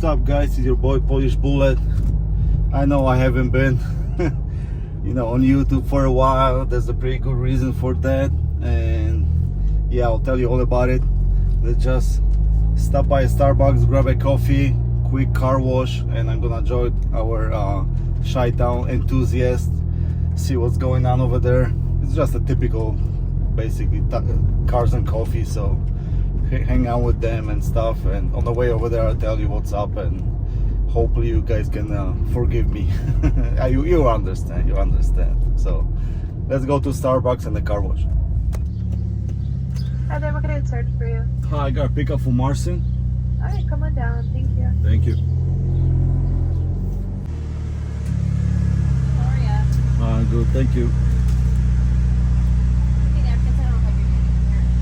What's up, guys? It's your boy Polish Bullet. I know I haven't been on YouTube for a while. There's a pretty good reason for that, and yeah, I'll tell you all about it. Let's just stop by Starbucks, grab a coffee, quick car wash, and I'm gonna join our Chi-Town enthusiast, see what's going on over there. It's just a typical, basically, cars and coffee, so hang out with them and stuff, and on the way over there I'll tell you what's up, and hopefully you guys can forgive me. you understand, so let's go to Starbucks and the car wash. Hi there, what can I search for you? Hi, I got a pickup for Marcin. Alright, come on down, thank you. Thank you. How are ya? Good, thank you.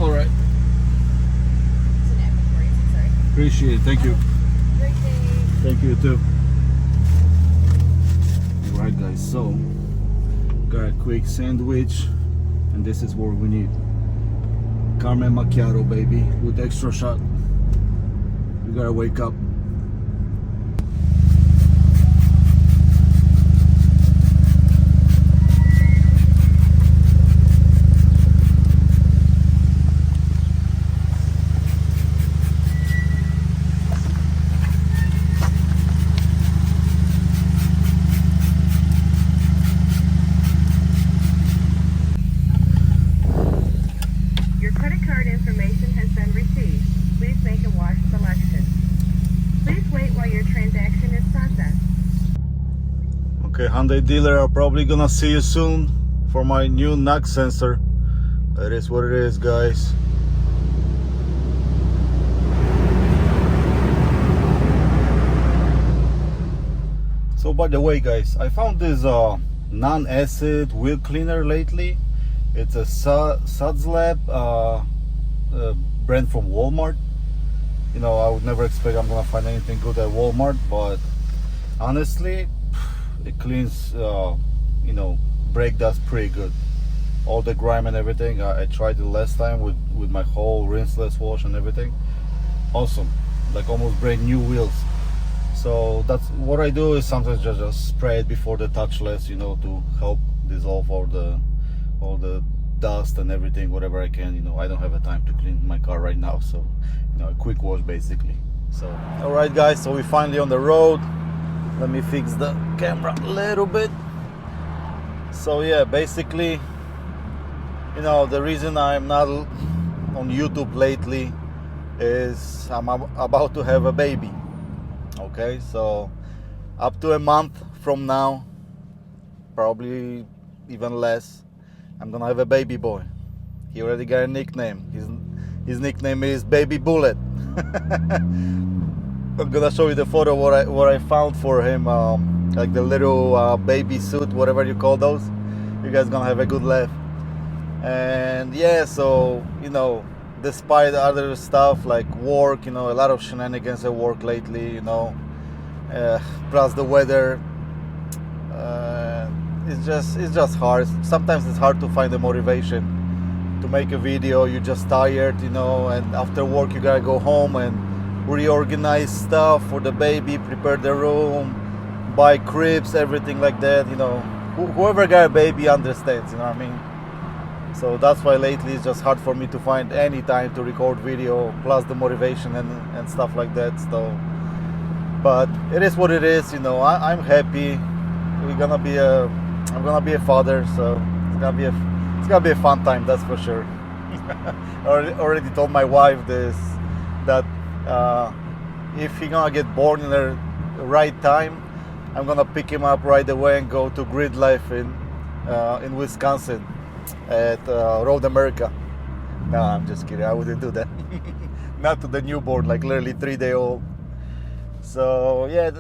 All right. It's an inventory, so sorry. Appreciate it. Thank you. Great day. Thank you too. Alright, guys, so got a quick sandwich, and this is what we need. Caramel macchiato, baby, with extra shot. You gotta wake up. Your credit card information has been received. Please make a wash selection. Please wait while your transaction is processed. Okay, Hyundai dealer, I'm probably gonna see you soon for my new knock sensor. That is what it is, guys. So by the way, guys, I found this non-acid wheel cleaner lately. It's a Suds brand from Walmart. I would never expect I'm gonna find anything good at Walmart, but honestly, it cleans brake dust pretty good. All the grime and everything. I tried it last time with my whole rinseless wash and everything. Awesome, like almost brand new wheels. So that's what I do, is sometimes just spray it before the touchless, to help dissolve all the dust and everything, whatever I can. I don't have a time to clean my car right now, so a quick wash basically. So all right, guys, so we're finally on the road. Let me fix the camera a little bit. So yeah, basically, the reason I'm not on YouTube lately is I'm about to have a baby. Okay, so up to a month from now, probably even less, I'm gonna have a baby boy. He already got a nickname. His nickname is Baby Bullet. I'm gonna show you the photo what I found for him, like the little baby suit, whatever you call those. You guys gonna have a good laugh. And yeah, so despite other stuff like work, a lot of shenanigans at work lately, plus the weather. It's just hard. Sometimes it's hard to find the motivation to make a video. You're just tired, and after work you gotta go home and reorganize stuff for the baby, prepare the room, buy cribs, everything like that. Whoever got a baby understands, you know what I mean? So that's why lately it's just hard for me to find any time to record video, plus the motivation and stuff like that. So, but it is what it is. I'm happy. I'm gonna be a father, so it's gonna be a fun time, that's for sure. I already told my wife this, that if he's gonna get born in the right time, I'm gonna pick him up right away and go to Grid Life in Wisconsin at Road America. No, I'm just kidding. I wouldn't do that. Not to the newborn, like literally 3-day-old. So yeah,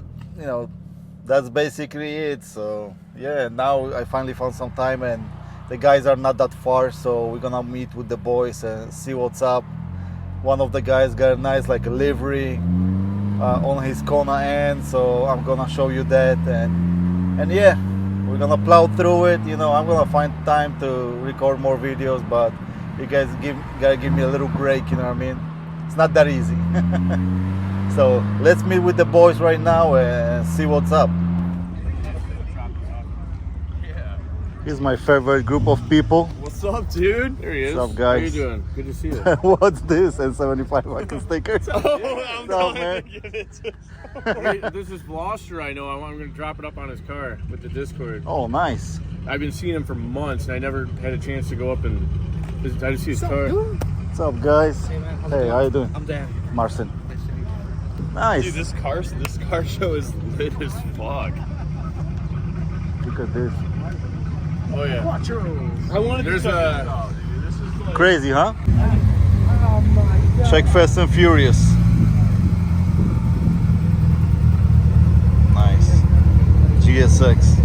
that's basically it. So yeah, now I finally found some time, and the guys are not that far, so we're gonna meet with the boys and see what's up. One of the guys got a nice livery on his Kona end, so I'm gonna show you that, and yeah, we're gonna plow through it. I'm gonna find time to record more videos, but you guys gotta give me a little break, you know what I mean? It's not that easy. So let's meet with the boys right now and see what's up. Here's my favorite group of people. What's up, dude? There he is. What's up, guys? How you doing? Good to see you. What's this? And 75 fucking stickers. I'm up, man? to give it to Wait, this is Bloster. I know. I'm going to drop it up on his car with the Discord. Oh, nice. I've been seeing him for months, and I never had a chance to go up and I just see his car. What's up, guys? Hey, man. Hey, how you doing? I'm Dan. Marcin. Nice to meet you. Nice. Dude, this car show is lit as fuck. Look at this. Oh yeah. I wanted There's to a. Crazy, huh? Check Fast and Furious. Nice. GSX.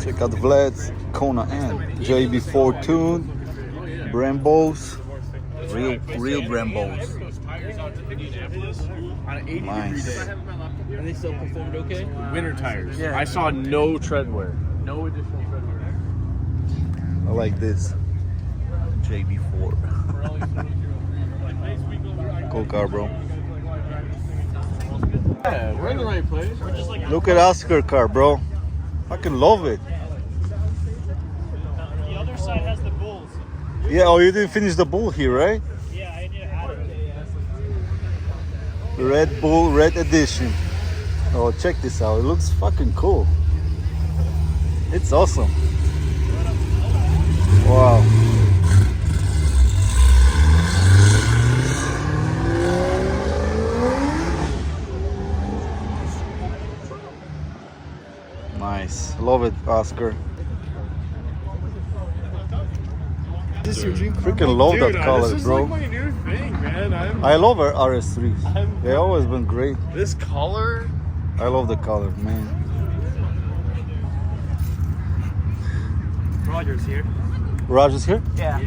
Check out Vlad's Kona and JB4 Tune, Brembos, real Brembos. Nice. And they still performed okay? Winter tires. Yeah. I saw no tread wear. No additional tread wear. I like this JB4. Cool car, bro. Yeah, we're in the right place. We're just like Look at Oscar car, bro. Fucking love it. The other side has the bulls. Yeah, oh, you didn't finish the bull here, right? Yeah, I did add it. Red Bull Red Edition. Oh, check this out. It looks fucking cool. It's awesome. Wow. Nice. Love it, Oscar. Is this your dream car? Freaking love that color, this is bro. like my new thing, man. I love our RS3s. They always been great. This color. I love the color, man. Roger's here. Raj is here? Yeah.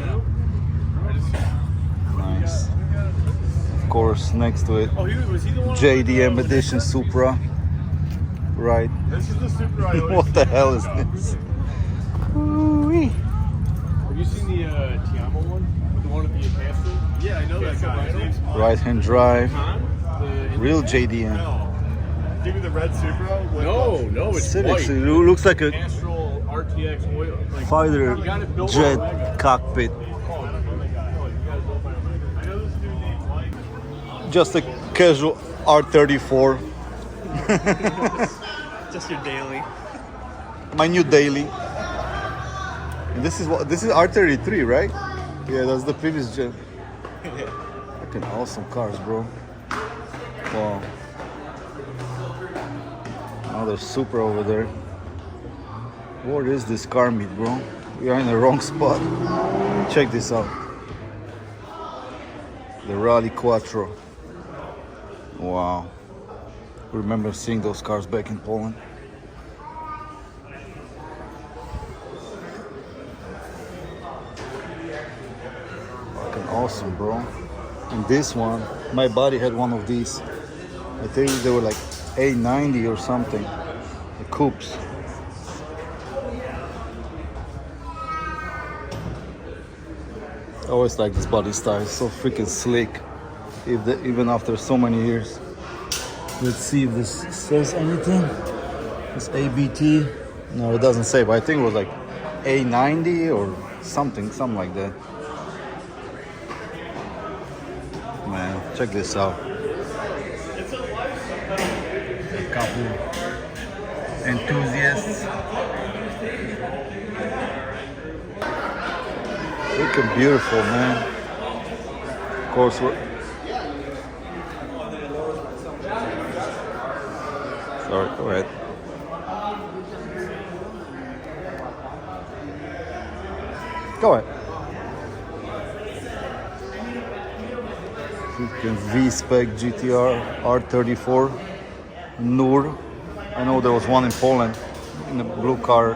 Nice. Of course, next to it, Oh, was he the one? JDM Edition Supra. Right. This is the Supra I always What the hell is this? Ooh-wee. Have you seen the Tiamo one? The one with the attached? Yeah, I know that guy. Right-hand drive. The Real JDM. Give me the red Supra. No, it's Seriously, white. it looks like a Castrol RTX oil. Like, fighter you got it built jet on Lego. cockpit. Just a casual R34. Just your daily. My new daily. And this is R33, right? Yeah, that's the previous gen. Fucking awesome cars, bro. Wow. Another Supra over there. What is this car meet, bro? We are in the wrong spot. Check this out. The Rally Quattro. Wow. Remember seeing those cars back in Poland? Fucking awesome, bro. And this one, my buddy had one of these. I think they were like A90 or something. The coupes. I always like this body style. It's so freaking slick. Even after so many years. Let's see if this says anything. It's ABT. No, it doesn't say, but I think it was like A90 or something like that. Man, check this out. A couple enthusiasts. Looking beautiful, man. Of course, we're. Sorry, go ahead. Go ahead. Freaking V-Spec GTR R34 Nur. I know there was one in Poland in the blue color.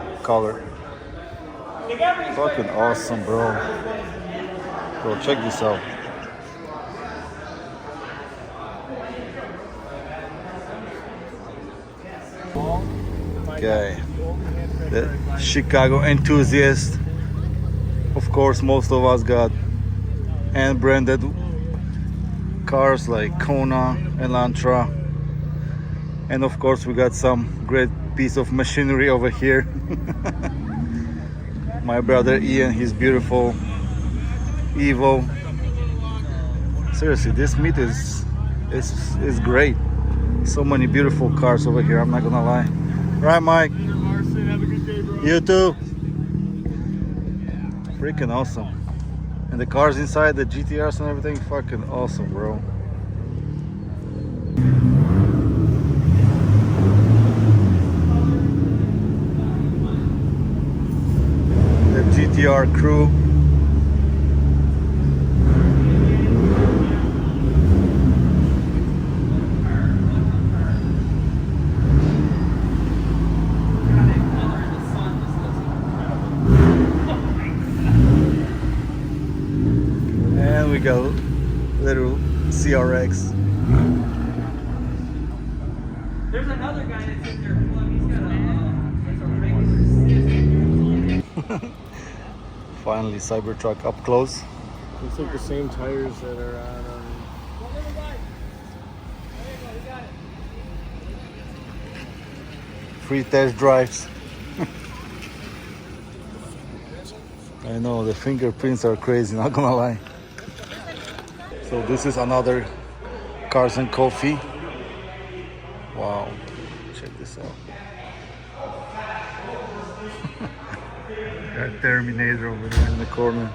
Fucking awesome, bro. Bro, check this out. Okay, the Chicago enthusiast. Of course, most of us got and branded cars like Kona, Elantra, and of course we got some great piece of machinery over here. My brother Ian, his beautiful Evo. Seriously, this meet is great. So many beautiful cars over here, I'm not gonna lie. Right, Mike? Have a good day, bro. You too. Freaking awesome. And the cars inside, the GTRs and everything, fucking awesome, bro. The GTR crew. And we got little CRX. There's another guy that's in there. He's got a regular. Finally, Cybertruck up close. Looks like the same tires that are on. Free test drives. I know the fingerprints are crazy, not gonna lie. So this is another Cars and Coffee. Wow, check this out. Got Terminator over there in the corner.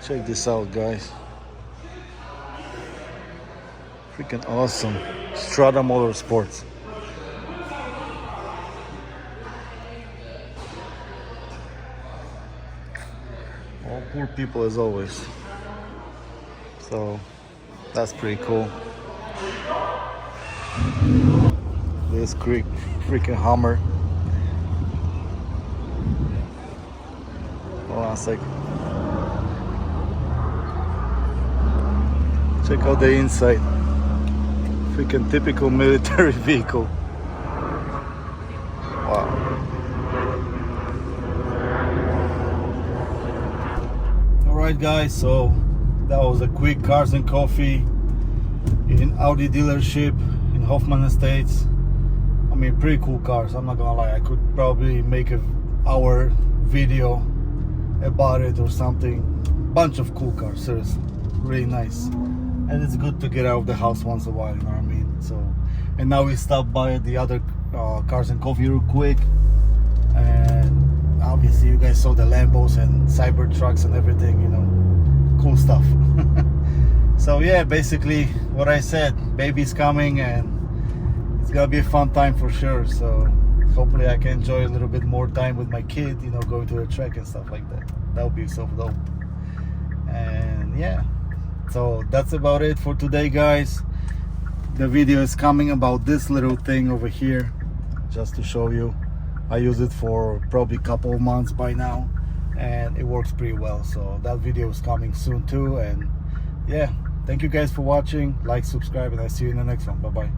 Check this out, guys. Freaking awesome. Strada Motorsports. All poor people as always. So that's pretty cool. This freaking Hummer. Hold on a sec. Check out the inside. Freaking typical military vehicle. Wow. Alright guys, so that was a quick Cars and Coffee in Audi dealership in Hoffman Estates. I mean, pretty cool cars, I'm not gonna lie. I could probably make an hour video about it or something. Bunch of cool cars, seriously, really nice. And it's good to get out of the house once in a while, you know what I mean? So, and now we stopped by the other Cars and Coffee real quick, and obviously you guys saw the Lambos and Cybertrucks and everything, you know, cool stuff. So yeah, basically what I said, baby's coming and it's gonna be a fun time for sure. So hopefully I can enjoy a little bit more time with my kid, you know, going to the track and stuff like that. That would be so dope. And yeah, so that's about it for today, guys. The video is coming about this little thing over here, just to show you. I use it for probably a couple of months by now, and it works pretty well. So that video is coming soon too. And yeah, thank you guys for watching. Like, subscribe, and I'll see you in the next one. Bye bye.